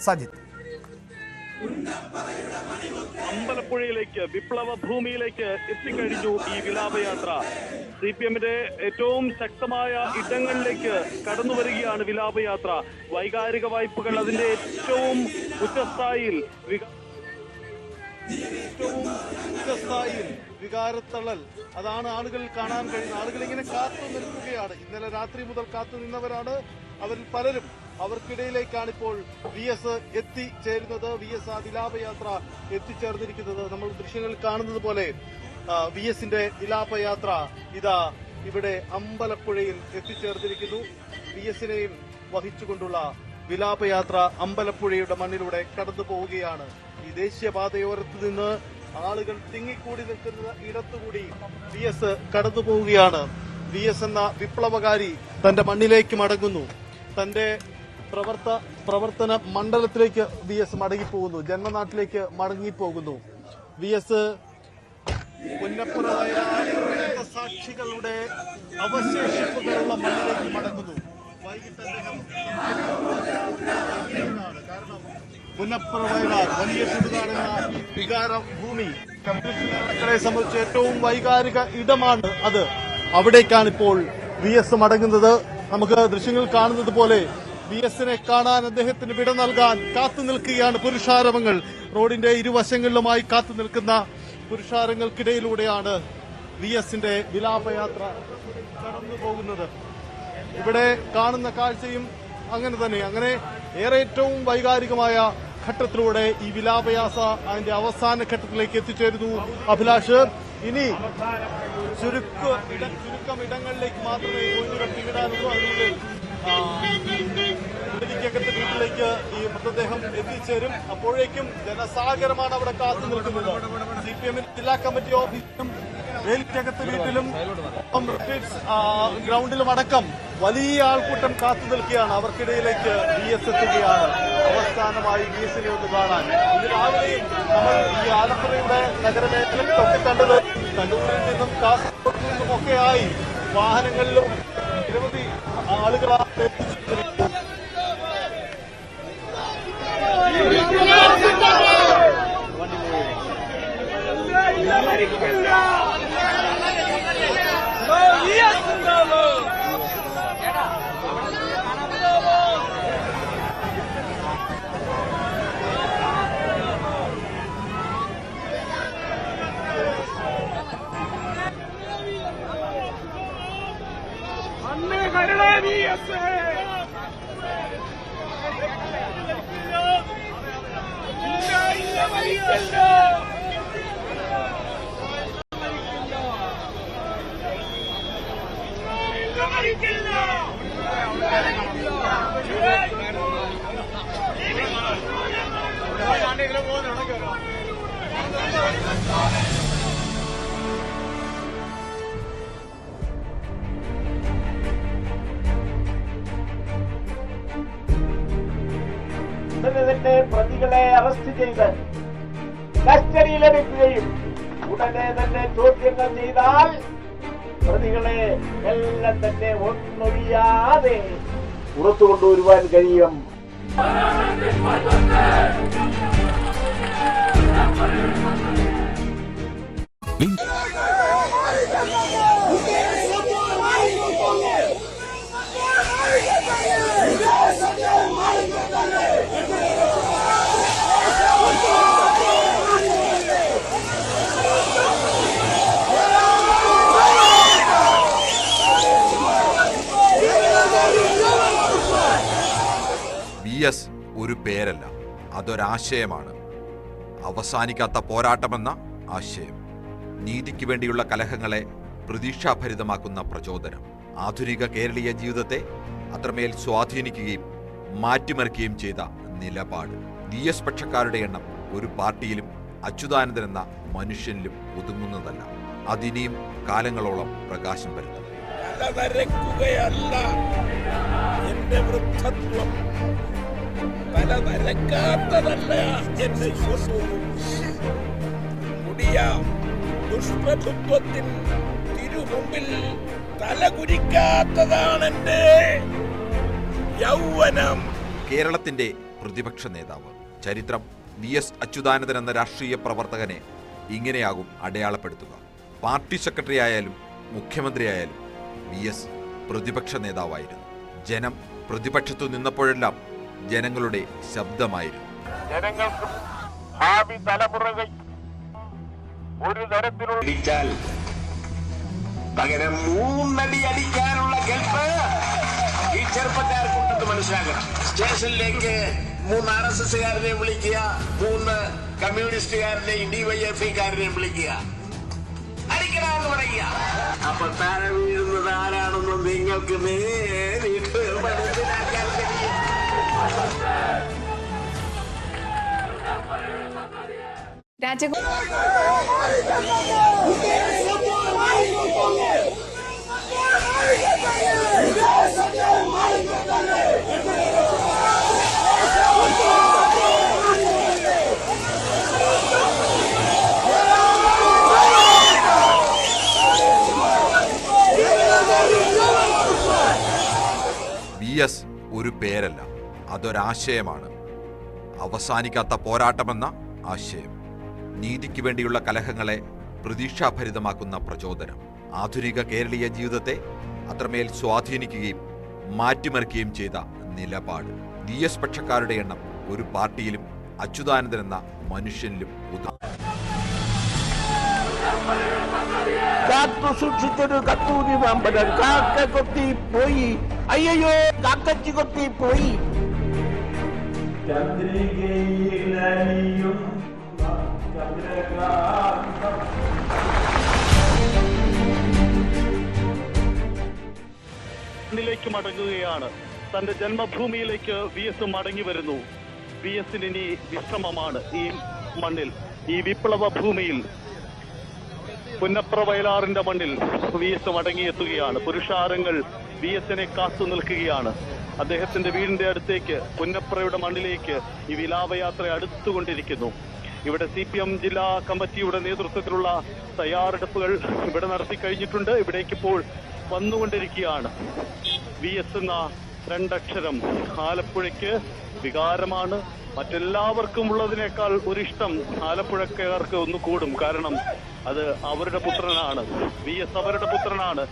സജിത്ത്. അമ്പലപ്പുഴയിലേക്ക്, വിപ്ലവ ഭൂമിയിലേക്ക് എത്തിക്കഴിഞ്ഞു ഈ വിലാപയാത്ര. CPM-ന്റെ ഏറ്റവും ശക്തമായ ഇടങ്ങളിലേക്ക് കടന്നു വരികയാണ് വിലാപയാത്ര. വൈകാരിക വായ്പകൾ അതിന്റെ ഏറ്റവും ഉച്ചസ്ഥായിയിൽ വികാരത്തള്ളൽ അതാണ് ആളുകൾ കാണാൻ കഴിയുന്നത്. ആളുകൾ ഇങ്ങനെ കാത്തു നിൽക്കുകയാണ്. ഇന്നലെ രാത്രി മുതൽ കാത്തു നിന്നവരാണ് അവരിൽ പലരും. അവർക്കിടയിലേക്കാണ് ഇപ്പോൾ VS എത്തിച്ചേരുന്നത്. VS ആ വിലാപയാത്ര എത്തിച്ചേർന്നിരിക്കുന്നത്. നമ്മൾ ദൃശ്യങ്ങളിൽ കാണുന്നത് പോലെ VS-ന്റെ വിലാപയാത്ര ഇതാ ഇവിടെ അമ്പലപ്പുഴയിൽ എത്തിച്ചേർന്നിരിക്കുന്നു. VS-നെയും വഹിച്ചുകൊണ്ടുള്ള വിലാപയാത്ര അമ്പലപ്പുഴയുടെ മണ്ണിലൂടെ കടന്നു പോവുകയാണ്. ഈ ദേശീയപാതയോരത്ത് നിന്ന് ആളുകൾ തിങ്ങിക്കൂടി നിൽക്കുന്ന ഇടത്തുകൂടി VS കടന്നു പോവുകയാണ്. VS എന്ന വിപ്ലവകാരി തന്റെ മണ്ണിലേക്ക് മടങ്ങുന്നു. തന്റെ പ്രവർത്തന മണ്ഡലത്തിലേക്ക് VS മടങ്ങിപ്പോകുന്നു. ജന്മനാട്ടിലേക്ക് മടങ്ങിപ്പോകുന്നു. VS പുന്നപ്പുറ സാക്ഷികളുടെ അവശേഷിപ്പുകളുള്ള മണ്ണിലേക്ക് മടങ്ങുന്നു. വൈകിട്ട് അദ്ദേഹം കാരണം പുന്നപ്പുറ വയലാർ വലിയ ചുടുകാടെന്ന വികാര ഭൂമി കമ്മ്യൂണിസ്റ്റുകളെ സംബന്ധിച്ച് ഏറ്റവും വൈകാരിക ഇടമാണ് അത്. അവിടേക്കാണിപ്പോൾ VS മടങ്ങുന്നത്. നമുക്ക് ദൃശ്യങ്ങൾ കാണുന്നത് പോലെ VS-നെ കാണാൻ, അദ്ദേഹത്തിന് വിട നൽകാൻ കാത്തു നിൽക്കുകയാണ് പുരുഷാരവങ്ങൾ. റോഡിന്റെ ഇരുവശങ്ങളിലുമായി കാത്തു നിൽക്കുന്ന പുരുഷാരങ്ങൾക്കിടയിലൂടെയാണ് VS-ന്റെ വിലാപയാത്ര കടന്നു പോകുന്നത്. ഇവിടെ കാണുന്ന കാഴ്ചയും അങ്ങനെ തന്നെ. അങ്ങനെ ഏറ്റവും വൈകാരികമായ ഘട്ടത്തിലൂടെ ഈ വിലാപയാത്ര അതിന്റെ അവസാന ഘട്ടത്തിലേക്ക് എത്തിച്ചേരുന്നു. അഭിലാഷ്, ഇനി ചുരുക്കം ഇടങ്ങളിലേക്ക് മാത്രമേ കൊഞ്ഞുകൾ പിന്നിടാനുള്ളൂ. അതിനുള്ളിലേക്കകത്ത് വീട്ടിലേക്ക് ഈ മൃതദേഹം എത്തിച്ചേരും. അപ്പോഴേക്കും ജനസാഗരമാണ് അവിടെ കാത്തു നിൽക്കുന്നത്. CPM ജില്ലാ കമ്മിറ്റി ഓഫീസിലും വേലിക്കകത്ത് വീട്ടിലും ഗ്രൗണ്ടിലും അടക്കം വലിയ ആൾക്കൂട്ടം കാത്തു നിൽക്കുകയാണ്. അവർക്കിടയിലേക്ക് VS എത്തുകയാണ്. അവസാനമായി VS-നെ ഒന്ന് കാണാൻ. ഇത് രാവിലെയും നമ്മൾ ഈ ആലപ്പുഴയുടെ നഗരമേഖലയിൽ തൊട്ടിക്കണ്ടത് കണ്ണൂരിൽ നിന്നും കാസർഗോഡിൽ നിന്നുമൊക്കെയായി വാഹനങ്ങളിലും നിരവധി ആളുകളാണ് തന്നെ പ്രതികളെ അറസ്റ്റ് ചെയ്ത് കസ്റ്റഡിയിലെടുക്കുകയും ഉടനെ തന്നെ ചോദ്യങ്ങൾ ചെയ്താൽ പ്രതികളെ എല്ലാം തന്നെ ഒന്നൊഴിയാതെ പുറത്തു കൊണ്ടുവരുവാൻ കഴിയും. VS ഒരു പേരല്ല, അതൊരാശയമാണ്. അവസാനിക്കാത്ത പോരാട്ടമെന്ന ആശയം, നീതിക്ക് വേണ്ടിയുള്ള കലഹങ്ങളെ പ്രതീക്ഷാഭരിതമാക്കുന്ന പ്രചോദനം, ആധുനിക കേരളീയ ജീവിതത്തെ അത്രമേൽ സ്വാധീനിക്കുകയും മാറ്റിമറിക്കുകയും ചെയ്ത നിലപാട്. VS പക്ഷക്കാരുടെ എണ്ണം ഒരു പാർട്ടിയിലും അച്യുതാനന്ദൻ എന്ന മനുഷ്യനിലും ഒതുങ്ങുന്നതല്ല. അതിനിയും കാലങ്ങളോളം പ്രകാശം പരത്തും. എന്റെ വൃദ്ധത്വം തലനരക്കാത്തതല്ല എന്റെ മുടിയ ദുഷ്പ്രഭുത്വത്തിൻ തിരുമുമ്പിൽ തലകുരിക്കാത്തതാണ് എന്റെ യൗവനം. കേരളത്തിന്റെ പ്രതിപക്ഷ നേതാവ്. ചരിത്രം VS അച്യുതാനന്ദൻ എന്ന രാഷ്ട്രീയ പ്രവർത്തകനെ ഇങ്ങനെയാകും അടയാളപ്പെടുത്തുക. പാർട്ടി സെക്രട്ടറി ആയാലും മുഖ്യമന്ത്രിയായാലും VS പ്രതിപക്ഷ നേതാവായിരുന്നു. ജനം പ്രതിപക്ഷത്തു നിന്നപ്പോഴെല്ലാം ജനങ്ങളുടെ ശബ്ദമായിരുന്നു. ജനങ്ങൾക്ക് ഭാവി തലമുറകൾ ഒരു തരത്തിലുള്ള പകരം 3 അടി അടിക്കാനുള്ള കെൽപ്പ് ഈ ചെറുപ്പക്കാർക്കുണ്ടെന്ന് മനസ്സിലാക്കണം. സ്റ്റേഷനിലേക്ക് 3 RSSകാരനെയും വിളിക്കുക, 3 കമ്മ്യൂണിസ്റ്റുകാരനെയും DYFIക്കാരനെയും വിളിക്കുക, അടിക്കണമെന്ന് പറയുക. അപ്പൊ താഴെ വീഴുന്നത് ആരാണെന്ന് നിങ്ങൾക്ക് നേരിട്ട് മനസ്സിലാക്കാൻ കഴിയും. VS ഒരു പേരല്ല, അതൊരാശയമാണ്. അവസാനിക്കാത്ത പോരാട്ടമെന്ന ആശയം. നീതിക്ക് വേണ്ടിയുള്ള കലഹങ്ങളെ പ്രതീക്ഷാഭരിതമാക്കുന്ന പ്രചോദനം. ആധുനിക കേരളീയ ജീവിതത്തെ അത്രമേൽ സ്വാധീനിക്കുകയും മാറ്റിമറിക്കുകയും ചെയ്ത നിലപാട്. VS പക്ഷക്കാരുടെ എണ്ണം ഒരു പാർട്ടിയിലും അച്യുതാനന്ദൻ എന്ന മനുഷ്യനിലും കാത്തു സൂക്ഷിച്ചൊരു കത്തൂരി പാമ്പൻ കാക്ക കൊത്തി പോയി. അയ്യോ, കാക്കച്ചി കൊത്തി പോയി. ിലേക്ക് മടങ്ങുകയാണ്. തന്റെ ജന്മഭൂമിയിലേക്ക് VS മടങ്ങി വരുന്നു. VSന് ഇനി വിശ്രമമാണ് ഈ മണ്ണിൽ, ഈ വിപ്ലവ ഭൂമിയിൽ. പുന്നപ്ര വയലാറിന്റെ മണ്ണിൽ VS മടങ്ങിയെത്തുകയാണ്. പുരുഷാരങ്ങൾ VSനെ കാത്തു നിൽക്കുകയാണ്. അദ്ദേഹത്തിന്റെ വീടിന്റെ അടുത്തേക്ക്, പുന്നപ്രയുടെ മണ്ണിലേക്ക് ഈ വിലാപയാത്ര അടുത്തുകൊണ്ടിരിക്കുന്നു. ഇവിടെ CPM ജില്ലാ കമ്മിറ്റിയുടെ നേതൃത്വത്തിലുള്ള തയ്യാറെടുപ്പുകൾ ഇവിടെ നടത്തി കഴിഞ്ഞിട്ടുണ്ട്. ഇവിടേക്ക് ഇപ്പോൾ വന്നുകൊണ്ടിരിക്കുകയാണ്. VS എന്ന 2 അക്ഷരം ആലപ്പുഴയ്ക്ക് വികാരമാണ്. മറ്റെല്ലാവർക്കും ഉള്ളതിനേക്കാൾ ഒരിഷ്ടം ആലപ്പുഴക്കാർക്ക് ഒന്ന് കൂടും. കാരണം അത് അവരുടെ പുത്രനാണ്. VS അവരുടെ പുത്രനാണ്.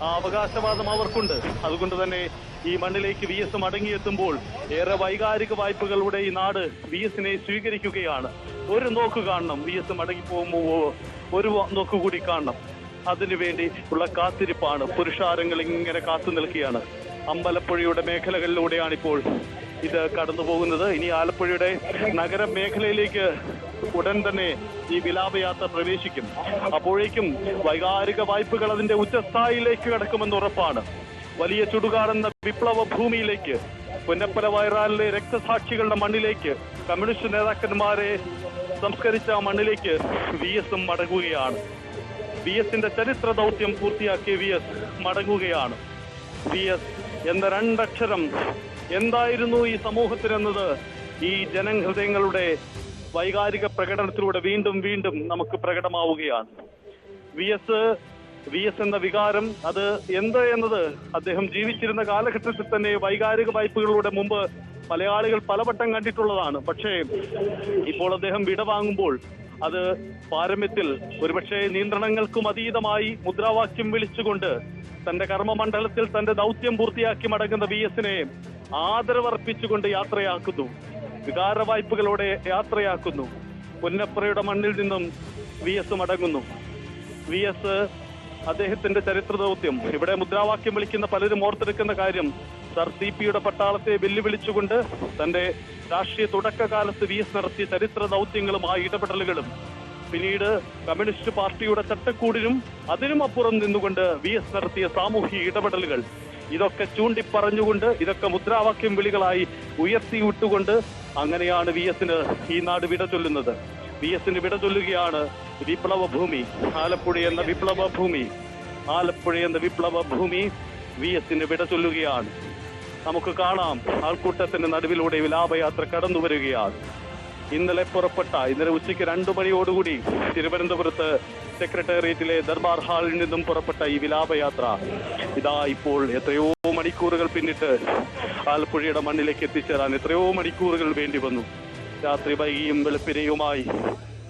ആ അവകാശവാദം അവർക്കുണ്ട്. അതുകൊണ്ട് തന്നെ ഈ മണ്ണിലേക്ക് VS മടങ്ങിയെത്തുമ്പോൾ ഏറെ വൈകാരിക വായ്പകളുടെ ഈ നാട് VSനെ സ്വീകരിക്കുകയാണ്. ഒരു നോക്ക് കാണണം. VS മടങ്ങി പോകുമ്പോൾ ഒരു നോക്ക് കൂടി കാണണം. അതിനുവേണ്ടി ഉള്ള കാത്തിരിപ്പാണ്. പുരുഷാരങ്ങൾ ഇങ്ങനെ കാത്തു നിൽക്കുകയാണ്. അമ്പലപ്പുഴയുടെ മേഖലകളിലൂടെയാണിപ്പോൾ ഇത് കടന്നു പോകുന്നത്. ഇനി ആലപ്പുഴയുടെ നഗര മേഖലയിലേക്ക് ഉടൻ തന്നെ ഈ വിലാപയാത്ര പ്രവേശിക്കും. അപ്പോഴേക്കും വൈകാരിക വായ്പകൾ അതിന്റെ ഉച്ചസ്ഥായിലേക്ക് കടക്കുമെന്ന് ഉറപ്പാണ്. വലിയ ചുടുകാടെന്ന വിപ്ലവ ഭൂമിയിലേക്ക്, പുന്നപ്പല വയറാലിലെ രക്തസാക്ഷികളുടെ മണ്ണിലേക്ക്, കമ്മ്യൂണിസ്റ്റ് നേതാക്കന്മാരെ സംസ്കരിച്ച മണ്ണിലേക്ക് VS മടങ്ങുകയാണ്. VSന്റെ ചരിത്ര ദൗത്യം പൂർത്തിയാക്കിയ VS മടങ്ങുകയാണ്. VS എന്ന 2 അക്ഷരം എന്തായിരുന്നു ഈ സമൂഹത്തിനെന്നത് ഈ ജനഹൃദയങ്ങളുടെ വൈകാരിക പ്രകടനത്തിലൂടെ വീണ്ടും വീണ്ടും നമുക്ക് പ്രകടമാവുകയാണ്. VS എന്ന വികാരം അത് എന്ത് എന്നത് അദ്ദേഹം ജീവിച്ചിരുന്ന കാലഘട്ടത്തിൽ തന്നെ വൈകാരിക വായ്പകളിലൂടെ മുമ്പ് മലയാളികൾ പലവട്ടം കണ്ടിട്ടുള്ളതാണ്. പക്ഷേ ഇപ്പോൾ അദ്ദേഹം വിടവാങ്ങുമ്പോൾ അത് പാരമ്യത്തിൽ ഒരുപക്ഷെ നിയന്ത്രണങ്ങൾക്കും അതീതമായി മുദ്രാവാക്യം വിളിച്ചുകൊണ്ട് തന്റെ കർമ്മമണ്ഡലത്തിൽ തന്റെ ദൗത്യം പൂർത്തിയാക്കി മടങ്ങുന്ന VSനെ ആദരവർപ്പിച്ചുകൊണ്ട് യാത്രയാക്കുന്നു. വികാര വായ്പകളോടെ യാത്രയാക്കുന്നു. പുന്നപ്രയുടെ മണ്ണിൽ നിന്നും VS മടങ്ങുന്നു. VS അദ്ദേഹത്തിന്റെ ചരിത്ര ദൗത്യം, ഇവിടെ മുദ്രാവാക്യം വിളിക്കുന്ന പലരും ഓർത്തെടുക്കുന്ന കാര്യം, സർ CPയുടെ പട്ടാളത്തെ വെല്ലുവിളിച്ചുകൊണ്ട് തന്റെ രാഷ്ട്രീയ തുടക്കകാലത്ത് VS നടത്തിയ ചരിത്ര ദൗത്യങ്ങളും ആ ഇടപെടലുകളും, പിന്നീട് കമ്മ്യൂണിസ്റ്റ് പാർട്ടിയുടെ ചട്ടക്കൂടിനും അതിനുമപ്പുറം നിന്നുകൊണ്ട് VS നടത്തിയ സാമൂഹിക ഇടപെടലുകൾ, ഇതൊക്കെ ചൂണ്ടിപ്പറഞ്ഞുകൊണ്ട്, ഇതൊക്കെ മുദ്രാവാക്യം വിളികളായി ഉയർത്തിവിട്ടുകൊണ്ട് അങ്ങനെയാണ് VSന് ഈ നാട് വിട ചൊല്ലുന്നത്. VSന് വിട ചൊല്ലുകയാണ് വിപ്ലവ ഭൂമി, ആലപ്പുഴ എന്ന വിപ്ലവ ഭൂമി. ആലപ്പുഴ എന്ന വിപ്ലവ ഭൂമി VSന് വിട ചൊല്ലുകയാണ്. നമുക്ക് കാണാം, ആൾക്കൂട്ടത്തിന്റെ നടുവിലൂടെ വിലാപയാത്ര കടന്നു വരികയാണ്. ഇന്നലെ ഉച്ചയ്ക്ക് 2 മണിയോടുകൂടി തിരുവനന്തപുരത്ത് സെക്രട്ടേറിയറ്റിലെ ദർബാർ ഹാളിൽ നിന്നും പുറപ്പെട്ട ഈ വിലാപയാത്ര ഇതാ ഇപ്പോൾ എത്രയോ മണിക്കൂറുകൾ പിന്നിട്ട് ആലപ്പുഴയുടെ മണ്ണിലേക്ക് എത്തിച്ചേരാൻ എത്രയോ മണിക്കൂറുകൾ വേണ്ടി വന്നു. രാത്രി വൈകിയും വെളുപ്പിനെയുമായി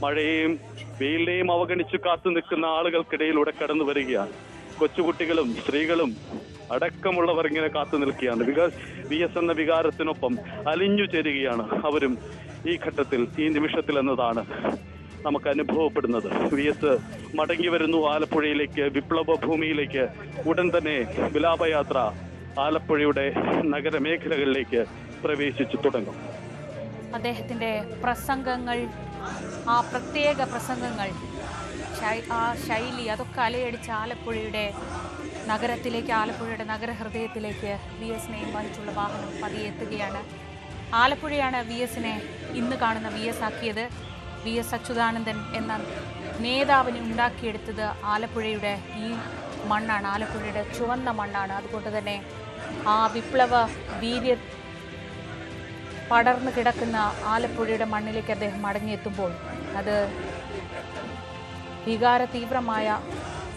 മഴയെയും വെയിലിനെയും അവഗണിച്ചു കാത്തു നിൽക്കുന്ന ആളുകൾക്കിടയിലൂടെ കടന്നു വരികയാണ്. കൊച്ചുകുട്ടികളും സ്ത്രീകളും അടക്കമുള്ളവർ ഇങ്ങനെ കാത്തു നിൽക്കുകയാണ്. VS എന്ന വികാരത്തിനൊപ്പം അലിഞ്ഞു ചേരുകയാണ് അവരും ഈ ഘട്ടത്തിൽ, ഈ നിമിഷത്തിൽ എന്നതാണ് നമുക്ക് അനുഭവപ്പെടുന്നത്. VS മടങ്ങി വരുന്നു ആലപ്പുഴയിലേക്ക്, വിപ്ലവ ഭൂമിയിലേക്ക്. ഉടൻ തന്നെ വിലാപയാത്ര ആലപ്പുഴയുടെ നഗരമേഖലകളിലേക്ക് പ്രവേശിച്ചു തുടങ്ങും. അദ്ദേഹത്തിൻ്റെ പ്രസംഗങ്ങൾ, ആ പ്രത്യേക പ്രസംഗങ്ങൾ, ആ ശൈലി, അതൊക്കെ അലയടിച്ച ആലപ്പുഴയുടെ നഗരത്തിലേക്ക്, ആലപ്പുഴയുടെ നഗരഹൃദയത്തിലേക്ക് VSനെയും വഹിച്ചുള്ള വാഹനം പതിയെ എത്തുകയാണ്. ആലപ്പുഴയാണ് VSനെ ഇന്ന് കാണുന്ന VS ആക്കിയത്. VS അച്യുതാനന്ദൻ എന്ന നേതാവിനെ ഉണ്ടാക്കിയെടുത്തത് ആലപ്പുഴയുടെ ഈ മണ്ണാണ്, ആലപ്പുഴയുടെ ചുവന്ന മണ്ണാണ്. അതുകൊണ്ട് തന്നെ ആ വിപ്ലവ വീര്യ പടർന്നു കിടക്കുന്ന ആലപ്പുഴയുടെ മണ്ണിലേക്ക് അദ്ദേഹം മടങ്ങിയെത്തുമ്പോൾ അത് വികാര തീവ്രമായ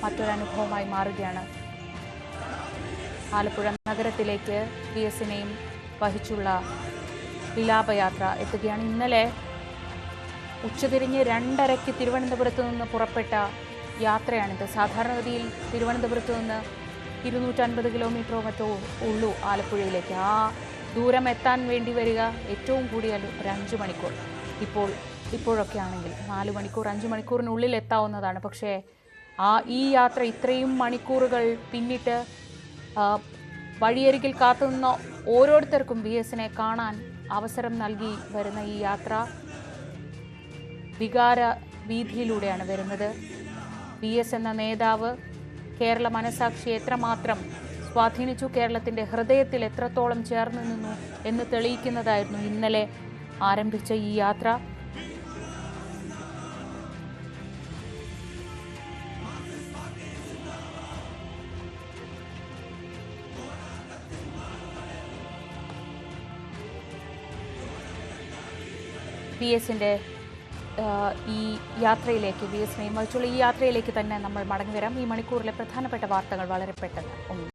മറ്റൊരനുഭവമായി മാറുകയാണ്. ആലപ്പുഴ നഗരത്തിലേക്ക് VSനെയും വഹിച്ചുള്ള വിലാപയാത്ര എത്തുകയാണ്. ഇന്നലെ ഉച്ചതിരിഞ്ഞ് 2:30 തിരുവനന്തപുരത്ത് നിന്ന് പുറപ്പെട്ട യാത്രയാണിത്. സാധാരണഗതിയിൽ തിരുവനന്തപുരത്ത് നിന്ന് 250 കിലോമീറ്ററോ മറ്റോ ഉള്ളൂ ആലപ്പുഴയിലേക്ക്. ആ ദൂരം എത്താൻ വേണ്ടി വരിക ഏറ്റവും കൂടിയാൽ ഒരു 5 മണിക്കൂർ. ഇപ്പോഴൊക്കെ ആണെങ്കിൽ 4 മണിക്കൂർ 5 മണിക്കൂറിനുള്ളിൽ എത്താവുന്നതാണ്. പക്ഷേ ഈ യാത്ര ഇത്രയും മണിക്കൂറുകൾ പിന്നിട്ട് വഴിയരികിൽ കാത്തുനിന്ന ഓരോരുത്തർക്കും VSനെ കാണാൻ അവസരം നൽകി വരുന്ന ഈ യാത്ര വികാര വീഥിയിലൂടെയാണ് വരുന്നത്. VS എന്ന നേതാവ് കേരള മനസാക്ഷിയെ എത്രമാത്രം സ്വാധീനിച്ചു, കേരളത്തിൻ്റെ ഹൃദയത്തിൽ എത്രത്തോളം ചേർന്ന് നിന്നു എന്ന് തെളിയിക്കുന്നതായിരുന്നു ഇന്നലെ ആരംഭിച്ച ഈ യാത്ര. VSൻ്റെ ഈ യാത്രയിലേക്ക്, VSനെയും വഹിച്ചുള്ള ഈ യാത്രയിലേക്ക് തന്നെ നമ്മൾ മടങ്ങി വരാം. ഈ മണിക്കൂറിലെ പ്രധാനപ്പെട്ട വാർത്തകൾ വളരെ പെട്ടെന്ന്.